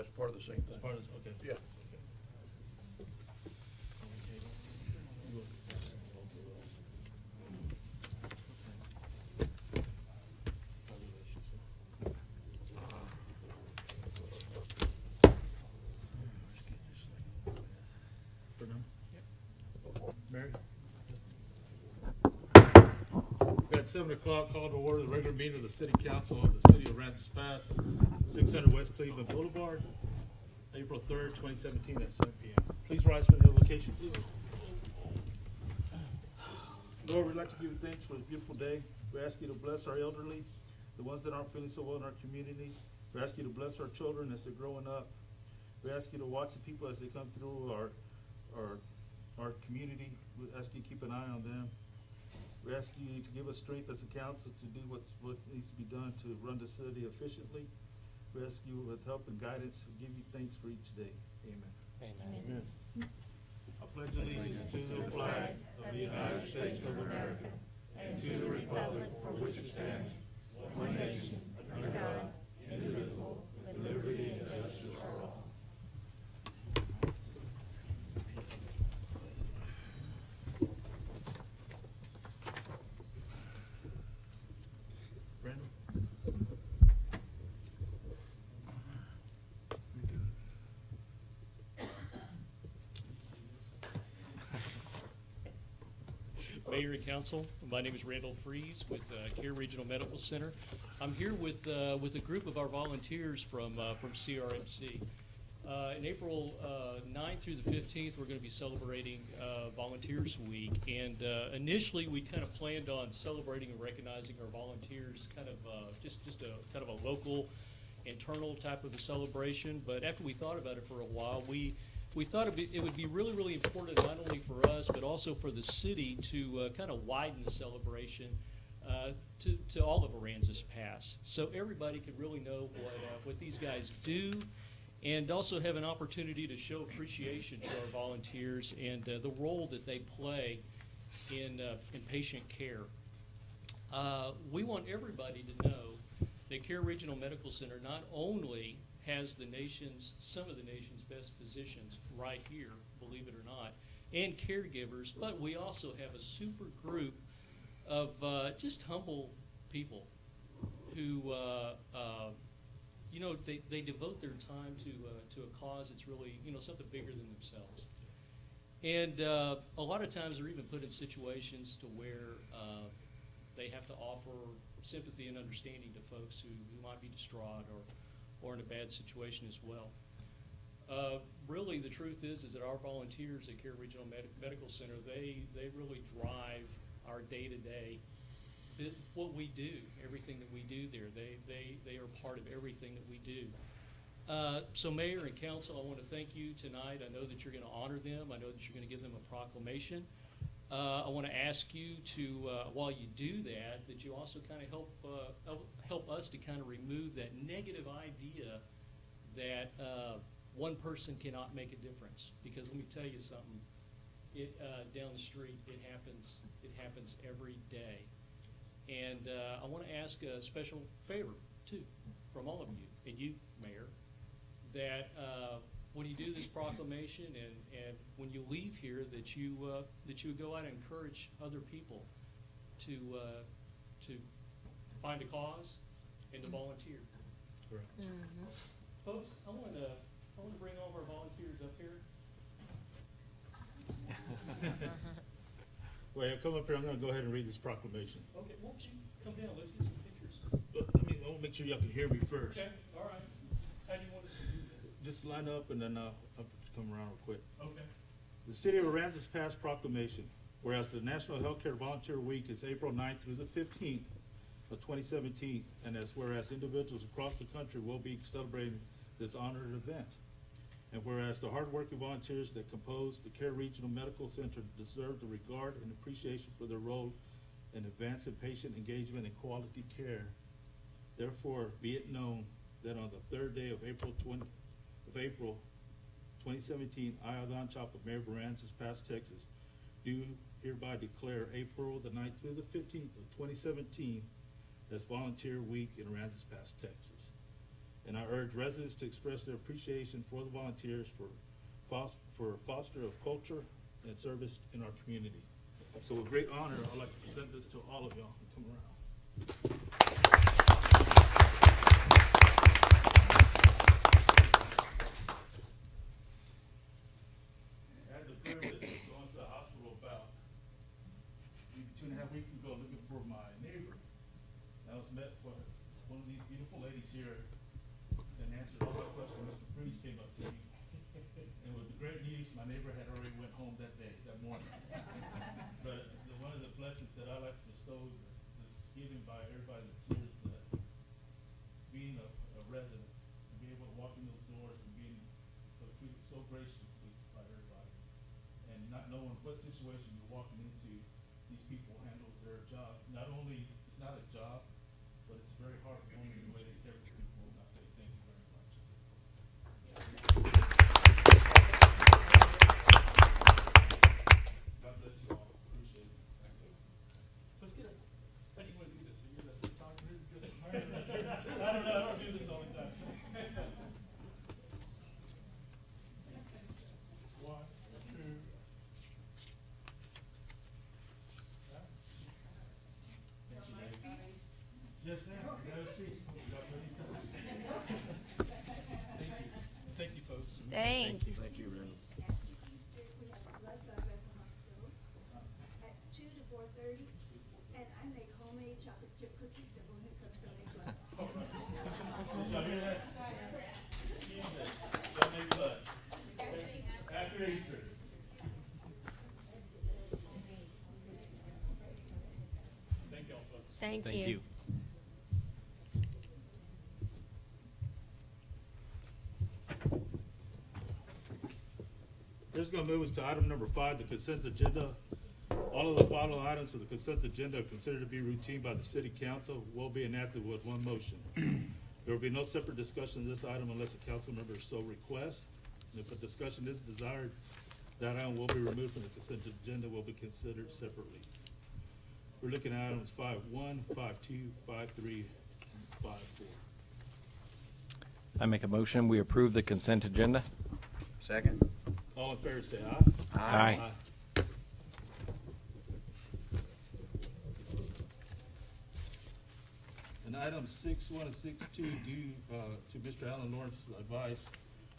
that's part of the same thing. It's part of, okay. Yeah. Mary? At 7 o'clock, call to order the regular meeting of the City Council of the City of Aransas Pass, 600 West Cleveland Boulevard, April 3rd, 2017 at 7 p.m. Please rise for the invocation, please. Lord, we'd like to give you thanks for a beautiful day. We ask you to bless our elderly, the ones that aren't feeling so well in our community. We ask you to bless our children as they're growing up. We ask you to watch the people as they come through our community. We ask you to keep an eye on them. We ask you to give us strength as a council to do what needs to be done to run the city efficiently. We ask you with help and guidance. We give you thanks for each day. Amen. Amen. I pledge allegiance to the flag of the United States of America and to the republic for which it stands, one nation, under God, indivisible, with liberty and justice for all. Brandon? Mayor and Council, my name is Randall Freeze with CARE Regional Medical Center. I'm here with a group of our volunteers from CRMC. In April 9th through the 15th, we're going to be celebrating Volunteers Week. And initially, we kind of planned on celebrating and recognizing our volunteers, kind of just a kind of a local, internal type of a celebration. But after we thought about it for a while, we thought it would be really, really important not only for us, but also for the city to kind of widen the celebration to all of Aransas Pass. So everybody could really know what these guys do, and also have an opportunity to show appreciation to our volunteers and the role that they play in patient care. We want everybody to know that CARE Regional Medical Center not only has some of the nation's best physicians right here, believe it or not, and caregivers, but we also have a super group of just humble people who, they devote their time to a cause that's really, something bigger than themselves. And a lot of times they're even put in situations to where they have to offer sympathy and understanding to folks who might be distraught or in a bad situation as well. Really, the truth is that our volunteers at CARE Regional Medical Center, they really drive our day-to-day, what we do, everything that we do there. They are part of everything that we do. So Mayor and Council, I want to thank you tonight. I know that you're going to honor them. I know that you're going to give them a proclamation. I want to ask you to, while you do that you also kind of help us to kind of remove that negative idea that one person cannot make a difference. Because let me tell you something, down the street, it happens every day. And I want to ask a special favor, too, from all of you, and you, Mayor, that when you do this proclamation and when you leave here, that you would go out and encourage other people to find a cause and to volunteer. Correct. Mm-hmm. Folks, I want to bring all of our volunteers up here. Wait, come up here. I'm going to go ahead and read this proclamation. Okay, won't you come down? Let's get some pictures. But I want to make sure y'all can hear me first. Okay, all right. How do you want us to do this? Just line up and then I'll come around real quick. Okay. The City of Aransas Pass proclamation. Whereas the National Healthcare Volunteer Week is April 9th through the 15th of 2017, and whereas individuals across the country will be celebrating this honored event. And whereas the hardworking volunteers that compose the CARE Regional Medical Center deserve the regard and appreciation for their role in advancing patient engagement and quality care. Therefore, be it known that on the third day of April 2017, I, Adon Chapa, Mayor of Aransas Pass, Texas, do hereby declare April the 9th through the 15th of 2017 as Volunteer Week in Aransas Pass, Texas. And I urge residents to express their appreciation for the volunteers for foster of culture and service in our community. So with great honor, I'd like to present this to all of y'all. Come around. I had the privilege of going to the hospital about 2.5 weeks ago looking for my neighbor. I was met by one of these beautiful ladies here and answered all my questions. Mr. Freeze came up to me. And with the great news, my neighbor had already went home that day, that morning. But one of the blessings that I like to bestow that's given by everybody that's here is that being a resident and being able to walk in those doors and being treated so graciously by everybody and not knowing what situation you're walking into, these people handle their job. Not only, it's not a job, but it's very heartwarming the way they care for people, and I say thank you very much. God bless you all. Appreciate it. Thank you. Let's get it. How do you want to do this? So you're the photographer? I don't know. I don't do this all the time. One, two. Thank you, lady. Yes, ma'am. You got a seat. You got plenty of time. Thank you. Thank you, folks. Thanks. Thank you, Randall. After Easter, we have a blood drive at the hospital at 2 to 4:30, and I make homemade chocolate chip cookies to everyone who comes to donate blood. All right. Did y'all hear that? Jesus. Donate blood. After Easter. Thank y'all, folks. Thank you. Here's going to move us to item number 5, the consent agenda. All of the following items of the consent agenda are considered to be routine by the City Council, will be enacted with one motion. There will be no separate discussion of this item unless a council member so requests. And if a discussion is desired, that item will be removed from the consent agenda, will be considered separately. We're looking at items 5.1, 5.2, 5.3, and 5.4. I make a motion, we approve the consent agenda. Second. All in favor say aye. Aye. And items 6.1 and 6.2 due to Mr. Alan Lawrence's advice,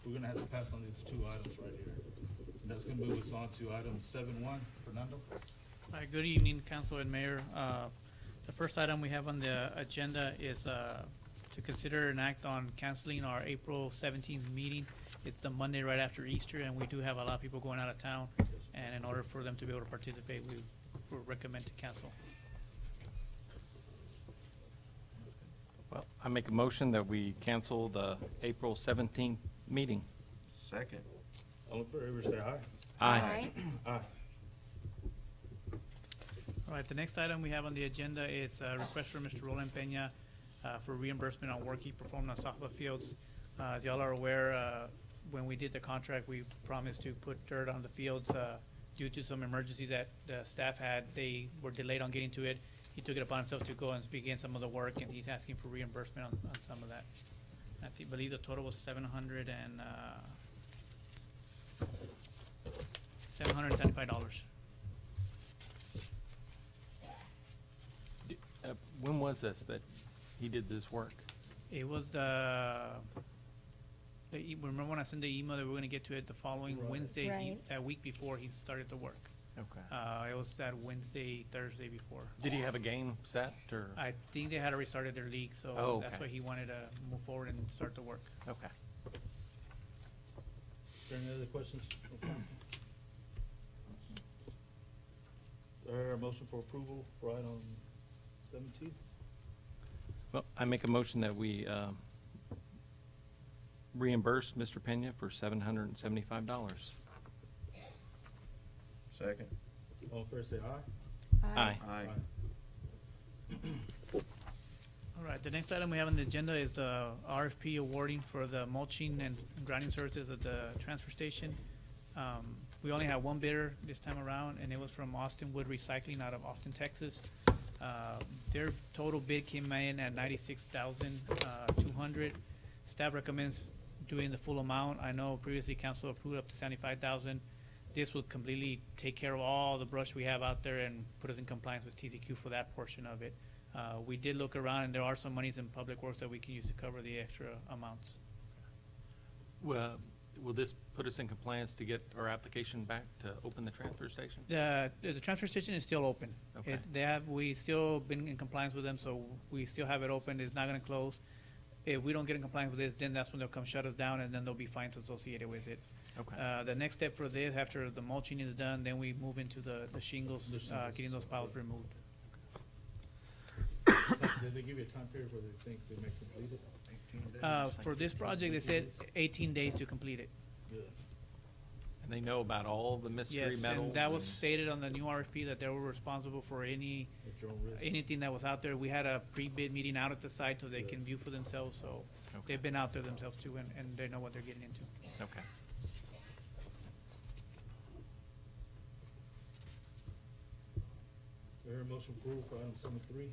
we're going to have to pass on these two items right here. And that's going to move us on to item 7.1. Fernando? Hi, good evening, Council and Mayor. The first item we have on the agenda is to consider an act on canceling our April 17th meeting. It's the Monday right after Easter, and we do have a lot of people going out of town. And in order for them to be able to participate, we would recommend to cancel. Well, I make a motion that we cancel the April 17th meeting. Second. All in favor say aye. Aye. Aye. All right, the next item we have on the agenda is a request from Mr. Roland Peña for reimbursement on work he performed on softball fields. As y'all are aware, when we did the contract, we promised to put dirt on the fields due to some emergencies that the staff had. They were delayed on getting to it. He took it upon himself to go and begin some of the work, and he's asking for reimbursement on some of that. I believe the total was $775. When was this that he did this work? It was remember when I sent the email that we were going to get to it the following Right. Wednesday, Right. that week before he started the work. Okay. It was that Wednesday, Thursday before. Did he have a game set or? I think they had already started their league, so Oh, that's okay. why he wanted to move forward and start the work. Okay. Is there any other questions from council? Is there a motion for approval for item 17? Well, I make a motion that we reimburse Mr. Peña for $775. Second. All in favor say aye. Aye. Aye. All right, the next item we have on the agenda is the RFP awarding for the mulching and grinding services at the transfer station. We only had one bidder this time around, and it was from Austin Wood Recycling out of Austin, Texas. Their total bid came in at $96,200. Staff recommends doing the full amount. I know previously council approved up to 75,000. This will completely take care of all the brush we have out there and put us in compliance with TCQ for that portion of it. We did look around, and there are some monies in public works that we can use to cover the extra amounts. Well, will this put us in compliance to get our application back to open the transfer station? The transfer station is still open. Okay. We still been in compliance with them, so we still have it open. It's not gonna close. If we don't get in compliance with this, then that's when they'll come shut us down, and then there'll be fines associated with it. Okay. The next step for this, after the mulching is done, then we move into the shingles, getting those piles removed. Did they give you a time period where they think they may complete it? For this project, they said 18 days to complete it. Good. And they know about all the mystery Yes, metals? and that was stated on the new RFP that they were responsible for At your own risk. anything that was out there. We had a pre-bid meeting out at the site so they can view for themselves, so Okay. they've been out there themselves too, and they know what they're getting into. Okay. Do I hear a motion approved for item 7.3?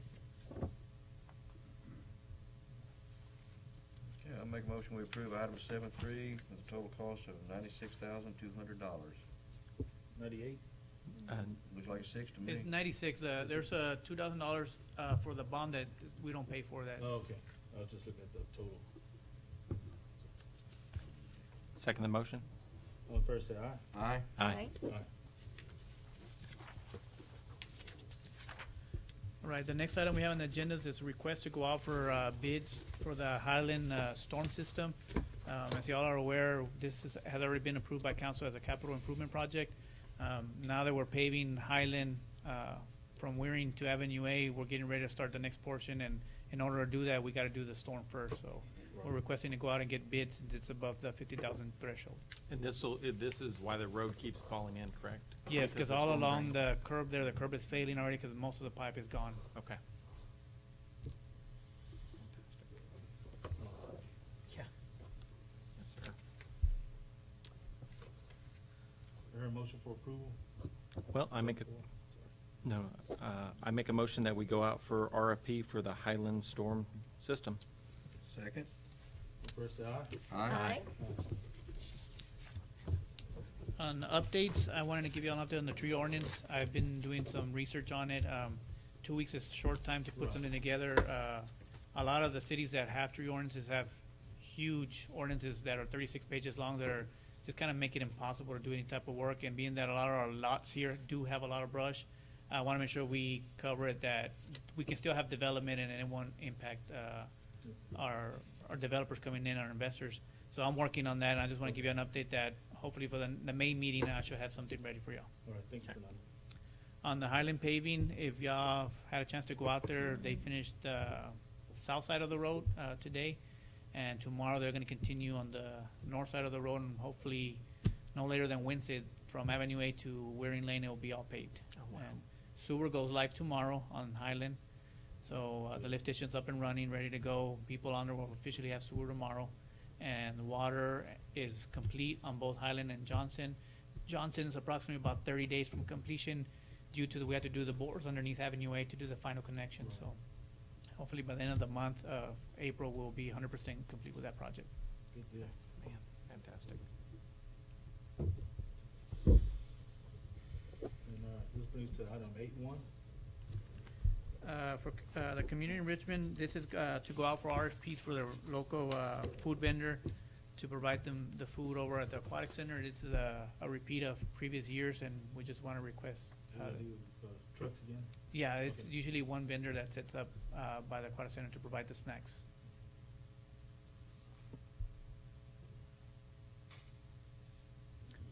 Okay, I'll make a motion we approve item 7.3 with a total cost of $96,200. 98? Looks like 6 to me. It's 96, there's $2,000, for the bond that we don't pay for that. Oh, okay. I was just looking at the total. Second the motion? All in favor, say aye. Aye. Aye. Aye. All right, the next item we have on the agenda is a request to go out for bids for the Highland storm system. As y'all are aware, has already been approved by council as a capital improvement project. Now that we're paving Highland from Wearing to Avenue A, we're getting ready to start the next portion, and in order to do that, we got to do the storm first. So we're requesting to go out and get bids since it's above the 50,000 threshold. And this is why the road keeps falling in, correct? Yes, because of all storm along drain? the curb there, the curb is failing already because most of the pipe is gone. Okay. Yeah. Yes, sir. Do I hear a motion for approval? Well, I make a motion that we go out for RFP for the Highland Storm System. Second. All in favor, say aye. Aye. On updates, I wanted to give you an update on the tree ordinance. I've been doing some research on it. 2 weeks is a short time to put Right. something together. A lot of the cities that have tree ordinances have huge ordinances that are 36 pages long that are just kind of make it impossible to do any type of work. And being that a lot of our lots here do have a lot of brush, I want to make sure we cover it that we can still have development and it won't impact our developers coming in, our investors. So I'm working on that, and I just want to give you an update that hopefully for the May meeting, I should have something ready for y'all. All right, thank you, Fernando. On the Highland paving, if y'all had a chance to go out there, they finished the south side of the road today, and tomorrow they're going to continue on the north side of the road, and hopefully no later than Wednesday from Avenue A to Wearing Lane, it will be all paved. Oh, wow. And sewer goes live tomorrow on Highland, so the lift station's up and running, ready to go. People on there will officially have sewer tomorrow, and the water is complete on both Highland and Johnson. Johnson is approximately about 30 days from completion due to we have to do the bores underneath Avenue A to do the final connection. So hopefully by the end of the month, April, we'll be 100% complete with that project. Good deal. Man, fantastic. And this brings to item 8.1. For the community enrichment, this is to go out for RFPs for the local food vendor to provide them the food over at the aquatic center. This is a repeat of previous years, and we just want to request. Do trucks again? Yeah, it's Okay. usually one vendor that sets up by the aquatic center to provide the snacks.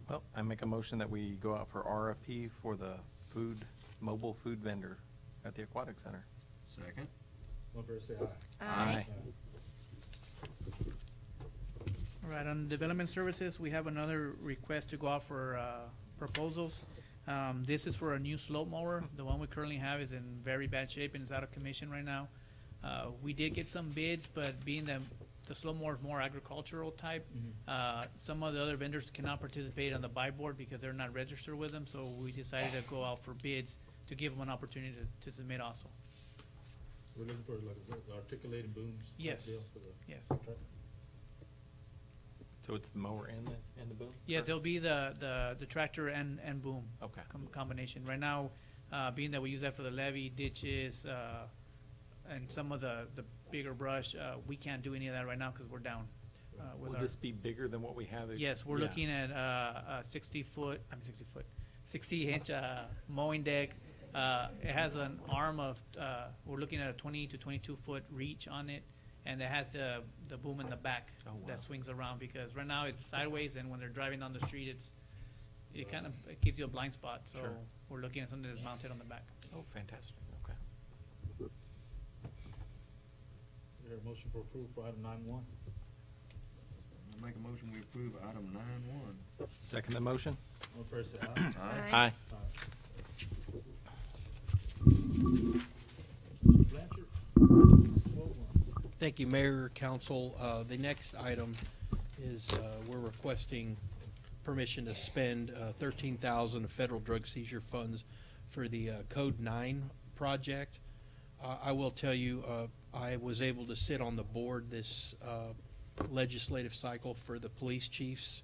Well, I make a motion that we go out for RFP for the mobile food vendor at the Aquatic Center. Second. All in favor, say aye. Aye. All right, on development services, we have another request to go out for proposals. This is for a new slope mower. The one we currently have is in very bad shape and is out of commission right now. We did get some bids, but being that the slope mower is more agricultural type, some of the other vendors cannot participate on the buy board because they're not registered with them, so we decided to go out for bids to give them an opportunity to submit also. We're looking for like the articulating booms. type Yes. deal for the Yes. truck. So it's the mower and the boom? Yes, Or- it'll be the tractor and boom. Okay. Combination. Right now, being that we use that for the levee, ditches, and some of the bigger brush, we can't do any of that right now because we're down. With Will our, this be bigger than what we have? yes, we're Yeah. looking at a 60-inch mowing deck. It has an arm of, we're looking at a 20 to 22-foot reach on it, and it has the boom in the back Oh, wow. that swings around, because right now it's sideways, and when they're driving down the street, it kind of it gives you a blind spot. So Sure. we're looking at something that's mounted on the back. Oh, fantastic. Okay. Is there a motion for approval for item 9-1? I make a motion we approve item 9-1. Second the motion? All in favor say aye. Aye. Blanchard? 12-1. Thank you, Mayor, Council. The next item is we're requesting permission to spend $13,000 of federal drug seizure funds for the Code 9 project. I will tell you, I was able to sit on the board this legislative cycle for the police chiefs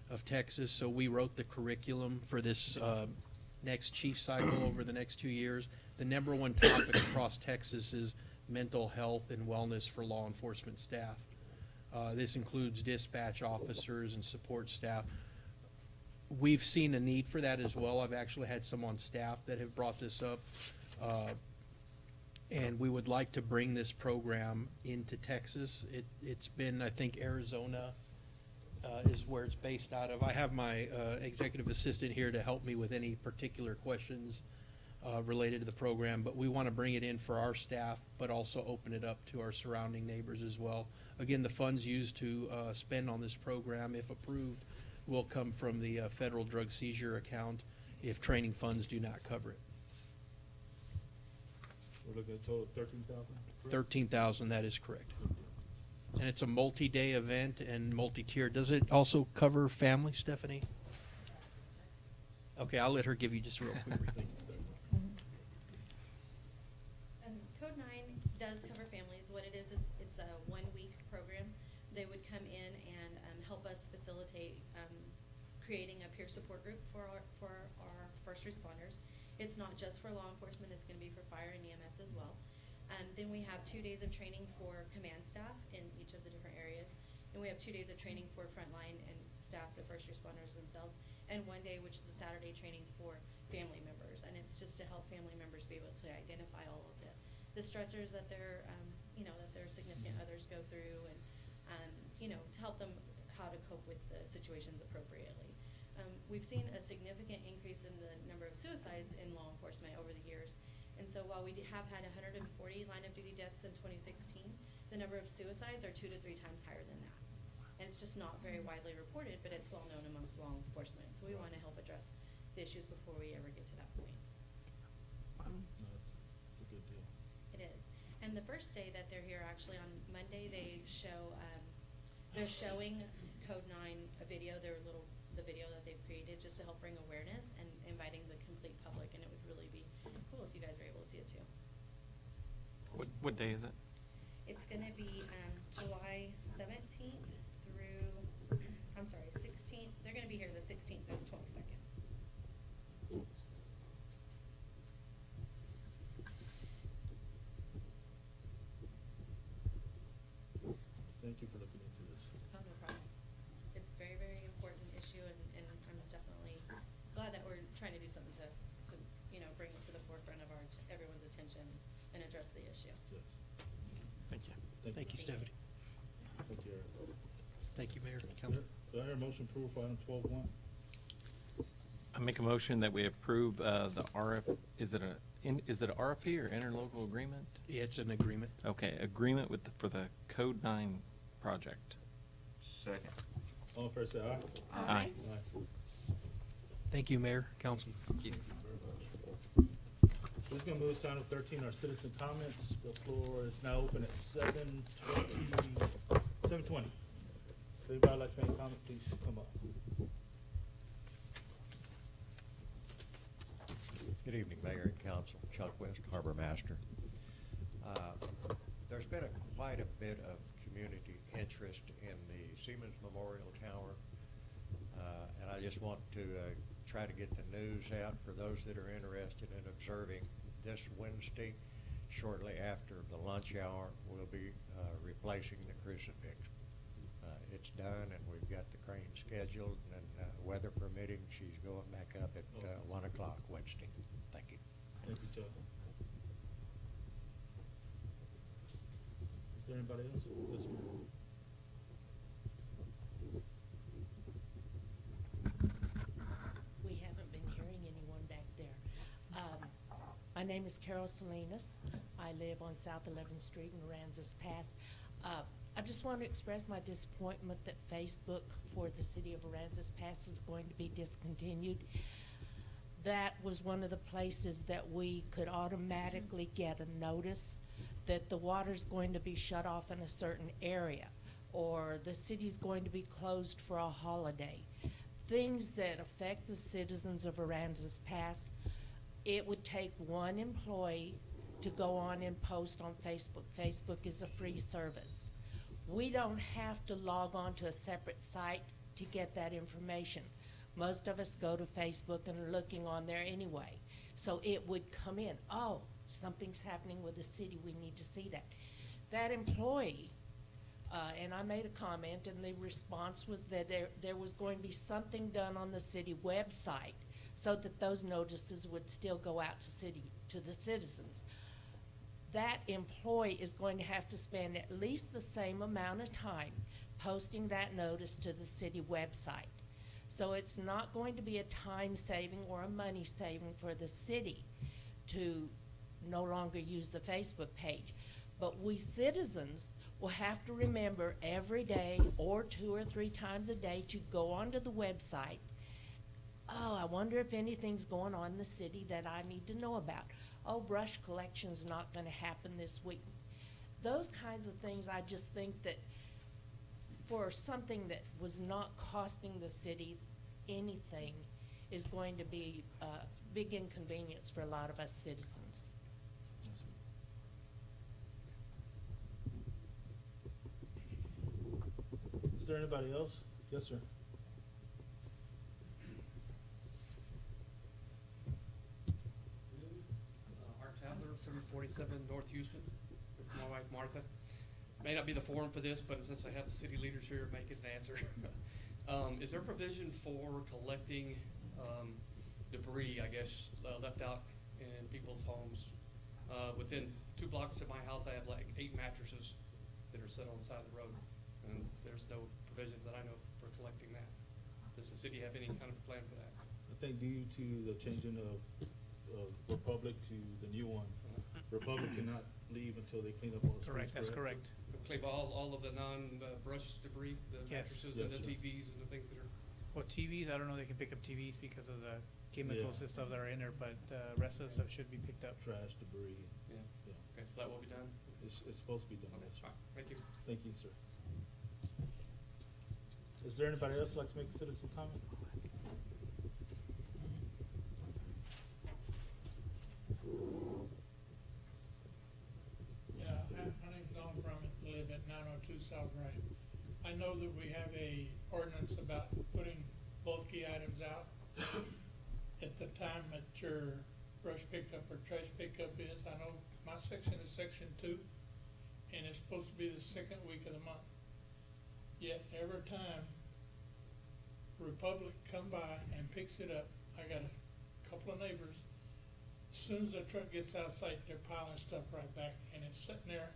of Texas, so we wrote the curriculum for this next chief cycle over the next 2 years. The number one topic across Texas is mental health and wellness for law enforcement staff. This includes dispatch officers and support staff. We've seen a need for that as well. I've actually had some on staff that have brought this up. And we would like to bring this program into Texas. It's been, I think, Arizona is where it's based out of. I have my executive assistant here to help me with any particular questions related to the program, but we want to bring it in for our staff, but also open it up to our surrounding neighbors as well. Again, the funds used to spend on this program, if approved, will come from the federal drug seizure account if training funds do not cover it. We're looking at a total of 13,000? 13,000, that is correct. And it's a multi-day event and multi-tier. Does it also cover family, Stephanie? Okay, I'll let her give you just a real quick review. Code 9 does cover families. What it is it's a 1-week program. They would come in and help us facilitate creating a peer support group for our first responders. It's not just for law enforcement, it's going to be for fire and EMS as well. Then we have 2 days of training for command staff in each of the different areas. And we have 2 days of training for frontline and staff, the first responders themselves, and 1 day, which is a Saturday training for family members. And it's just to help family members be able to identify all of the stressors that their significant others go through, and to help them how to cope with the situations appropriately. We've seen a significant increase in the number of suicides in law enforcement over the years. And so while we have had 140 line of duty deaths in 2016, the number of suicides are 2 to 3 times higher than that. And it's just not very widely reported, but it's well known amongst law enforcement. So we want to help address the issues before we ever get to that point. No, it's a good deal. It is. And the first day that they're here, actually on Monday, they're showing Code 9 a video, the video that they've created, just to help bring awareness and inviting the complete public. And it would really be cool if you guys are able to see it too. What day is it? It's going to be July 17th through, 16th. They're going to be here the 16th through the 22nd. Thank you for looking into this. Oh, no problem. It's a very, very important issue, and I'm definitely glad that we're trying to do something to bring it to the forefront of everyone's attention and address the issue. Yes. Thank you. Thank you, Stephanie. Thank you, Eric. Thank you, Mayor, Council. Do I hear a motion approved for item 12-1? I make a motion that we approve the is it a RFP or interlocal agreement? Yeah, it's an agreement. Okay, agreement for the Code 9 project. Second. All in favor say aye. Aye. Aye. Thank you, Mayor, Council. Thank you. We're going to move to item 13, our citizen comments. The floor is now open at 7:20. If anybody would like to make a comment, please come up. Good evening, Mayor and Council. Chuck West, Harbor Master. There's been quite a bit of community interest in the Siemens Memorial Tower. And I just want to try to get the news out for those that are interested in observing this Wednesday. Shortly after the lunch hour, we'll be replacing the crucifix. It's done, and we've got the crane scheduled, and weather permitting, she's going back up at 1 o'clock Wednesday. Thank you. Thank you, Chuck. Is there anybody else? Yes, ma'am. We haven't been hearing anyone back there. My name is Carol Salinas. I live on South 11th Street in Aransas Pass. I just want to express my disappointment that Facebook for the city of Aransas Pass is going to be discontinued. That was one of the places that we could automatically get a notice that the water's going to be shut off in a certain area, or the city's going to be closed for a holiday. Things that affect the citizens of Aransas Pass. It would take one employee to go on and post on Facebook. Facebook is a free service. We don't have to log on to a separate site to get that information. Most of us go to Facebook and are looking on there anyway. So it would come in, oh, something's happening with the city, we need to see that. That employee, and I made a comment, and the response was that there was going to be something done on the city website so that those notices would still go out to the citizens. That employee is going to have to spend at least the same amount of time posting that notice to the city website. So it's not going to be a time saving or a money saving for the city to no longer use the Facebook page. But we citizens will have to remember every day or 2 or 3 times a day to go onto the website. Oh, I wonder if anything's going on in the city that I need to know about. Oh, brush collection's not going to happen this week. Those kinds of things, I just think that for something that was not costing the city anything is going to be a big inconvenience for a lot of us citizens. Is there anybody else? Yes, sir. Art Tabler, 747 North Houston, with my wife Martha. May not be the forum for this, but since I have the city leaders here, make it an answer. Is there provision for collecting debris, I guess, left out in people's homes? Within 2 blocks of my house, I have like 8 mattresses that are set on the side of the road, and there's no provision that I know for collecting that. Does the city have any kind of plan for that? I think due to the changing of Republic to the new one, Republic cannot leave until they clean up all the streets. Correct, that's correct. Clean all of the non-brush debris, the Yes. mattresses Yes, and the sir. TVs and the things that are. Well, TVs, I don't know, they can pick up TVs because of the chemicals Yeah. and stuff that are in there, but the rest of the stuff should be picked up. Trash, debris. Yeah. Yeah. Okay, so that will be done. It's supposed to be done. Okay, Yes, sir. fine. Thank you. Thank you, sir. Is there anybody else who'd like to make a citizen comment? Yeah, my name's Don Brummett, live at 902 South Drive. I know that we have a ordinance about putting bulky items out at the time that your brush pickup or trash pickup is. I know my section is section 2, and it's supposed to be the 2nd week of the month. Yet every time Republic come by and picks it up, I got a couple of neighbors. As soon as the truck gets out of sight, they're piling stuff right back, and it's sitting there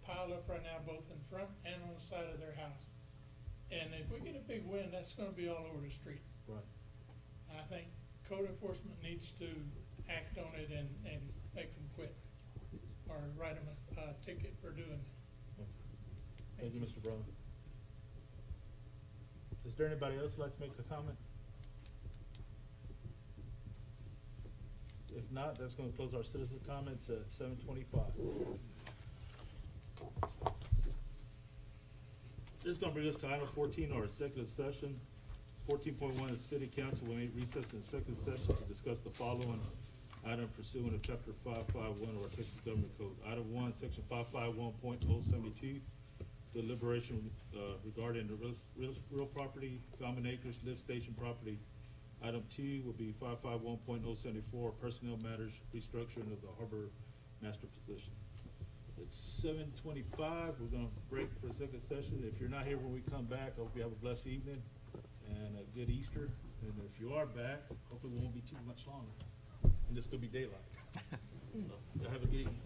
piled up right now, both in front and on the side of their house. And if we get a big wind, that's going to be all over the street. Right. I think code enforcement needs to act on it and make them quit, or write them a ticket for doing it. Thank you, Mr. Brown. Is there anybody else who'd like to make a comment? If not, that's going to close our citizen comments at 7:25. This is going to bring us to item 14, our executive session. 14.1, the city council will recess in executive session to discuss the following item pursuant to chapter 551 of our Texas Government Code. Item 1, section 551.072, deliberation regarding the real property, common acres, lift station property. Item T will be 551.074, personnel matters, restructuring of the harbor master position. It's 7:25. We're going to break for a second session. If you're not here when we come back, I hope you have a blessed evening and a good Easter. And if you are back, hopefully we won't be too much longer, and there'll still be daylight. So, y'all have a good evening.